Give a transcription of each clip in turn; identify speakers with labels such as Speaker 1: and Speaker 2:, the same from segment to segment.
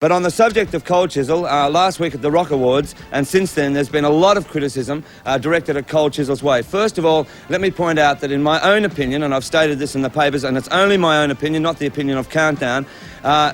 Speaker 1: But on the subject of Cold Chisel, last week at the Rock Awards, and since then, there's been a lot of criticism directed at Cold Chisel's way. First of all, let me point out that in my own opinion, and I've stated this in the papers, and it's only my own opinion, not the opinion of Countdown,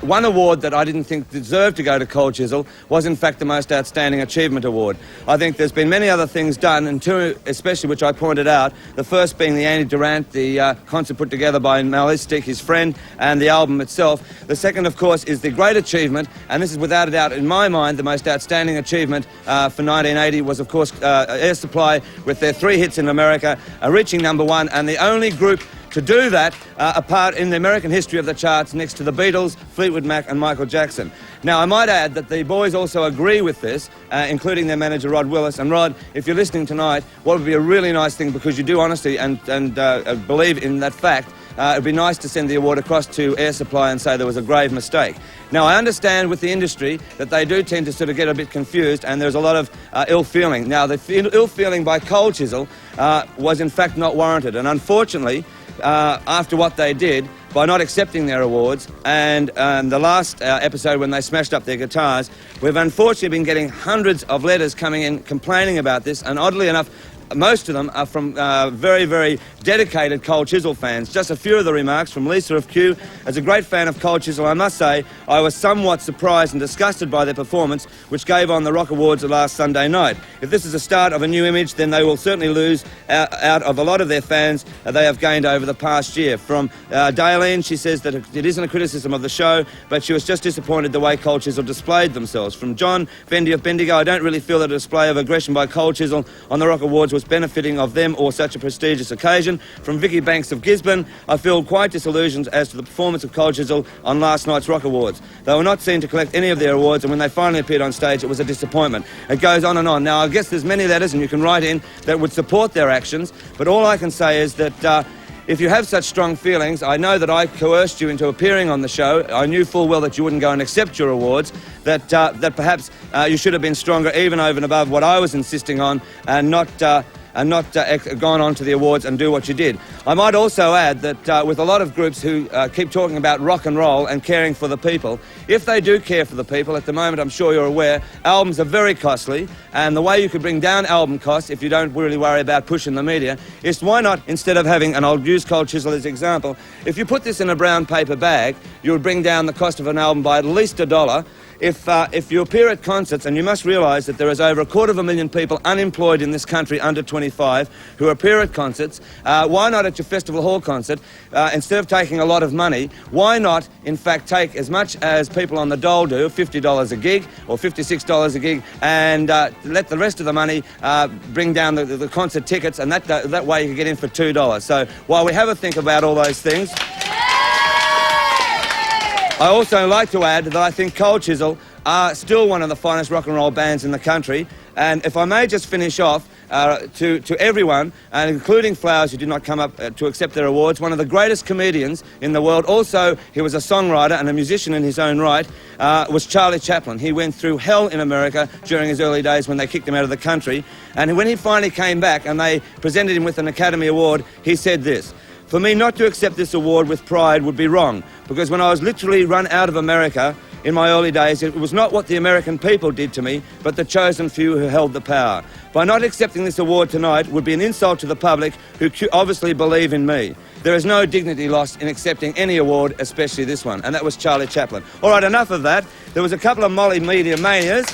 Speaker 1: one award that I didn't think deserved to go to Cold Chisel was in fact the Most Outstanding Achievement Award. I think there's been many other things done, and two especially which I pointed out, the first being the Andy Durant, the concert put together by Malistic, his friend, and the album itself. The second, of course, is the great achievement, and this is without a doubt, in my mind, the most outstanding achievement for 1980 was, of course, Air Supply with their 3 hits in America, reaching #1, and the only group to do that apart in the American history of the charts next to the Beatles, Fleetwood Mac and Michael Jackson. Now, I might add that the boys also agree with this, including their manager, Rod Willis. And Rod, if you're listening tonight, what would be a really nice thing, because you do honestly and believe in that fact, it would be nice to send the award across to Air Supply and say there was a grave mistake. Now, I understand with the industry that they do tend to sort of get a bit confused, and there's a lot of ill feeling. Now, the ill feeling by Cold Chisel was in fact not warranted, and unfortunately, after what they did, by not accepting their awards, and the last episode when they smashed up their guitars, we've unfortunately been getting hundreds of letters coming in complaining about this, and oddly enough, most of them are from very, very dedicated Cold Chisel fans. Just a few of the remarks from Lisa of Kew. As a great fan of Cold Chisel, I must say I was somewhat surprised and disgusted by their performance, which gave on the Rock Awards last Sunday night. If this is the start of a new image, then they will certainly lose out of a lot of their fans they have gained over the past year. From Daleen, she says that it isn't a criticism of the show, but she was just disappointed the way Cold Chisel displayed themselves. From John Bendy of Bendigo, I don't really feel that a display of aggression by Cold Chisel on the Rock Awards was benefiting of them or such a prestigious occasion. From Vicky Banks of Gisborne, I feel quite disillusioned as to the performance of Cold Chisel on last night's Rock Awards. They were not seen to collect any of their awards, and when they finally appeared on stage, it was a disappointment. It goes on and on. Now, I guess there's many letters, and you can write in, that would support their actions, but all I can say is that if you have such strong feelings, I know that I coerced you into appearing on the show. I knew full well that you wouldn't go and accept your awards, that perhaps you should have been stronger even over and above what I was insisting on, and not gone on to the awards and do what you did. I might also add that with a lot of groups who keep talking about rock and roll and caring for the people, if they do care for the people, at the moment, I'm sure you're aware, albums are very costly, and the way you could bring down album costs, if you don't really worry about pushing the media, is why not, instead of having, and I'll use Cold Chisel as an example, if you put this in a brown paper bag, you would bring down the cost of an album by at least $1. If you appear at concerts, and you must realise that there is over 250,000 people unemployed in this country under 25 who appear at concerts, why not at your Festival Hall concert, instead of taking a lot of money, why not in fact take as much as people on the dole do, $50 a gig or $56 a gig, and let the rest of the money bring down the concert tickets, and that way you can get in for $2. So while we have a think about all those things, I also like to add that I think Cold Chisel are still one of the finest rock and roll bands in the country. And if I may just finish off, to everyone, and including Flowers, who did not come up to accept their awards, one of the greatest comedians in the world, also he was a songwriter and a musician in his own right, was Charlie Chaplin. He went through hell in America during his early days when they kicked him out of the country. And when he finally came back and they presented him with an Academy Award, he said this: "For me not to accept this award with pride would be wrong, because when I was literally run out of America in my early days, it was not what the American people did to me, but the chosen few who held the power. By not accepting this award tonight would be an insult to the public who obviously believe in me. There is no dignity lost in accepting any award, especially this one." And that was Charlie Chaplin. All right, enough of that. There was a couple of Molly Media manias.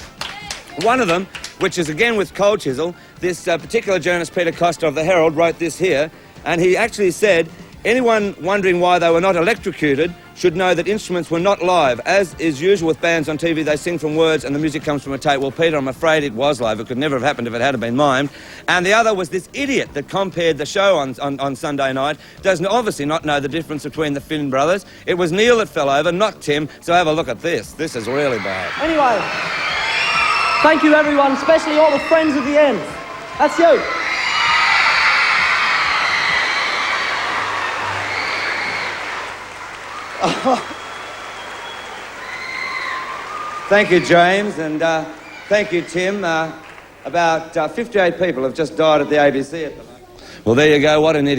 Speaker 1: One of them, which is again with Cold Chisel, this particular journalist, Peter Costa of the Herald, wrote this here, and he actually said, "Anyone wondering why they were not electrocuted should know that instruments were not live. As is usual with bands on TV, they sing from words and the music comes from a tape." Well, Peter, I'm afraid it was live. It could never have happened if it had been mimed. And the other was this idiot that compared the show on Sunday night, does obviously not know the difference between the Finn brothers. It was Neil that fell over, not Tim, so have a look at this. This is really bad.
Speaker 2: Anyway, thank you everyone, especially all the friends of the end. That's you.
Speaker 1: Thank you, James, and thank you, Tim. About 58 people have just died at the ABC at the moment. Well, there you go. What an idiot.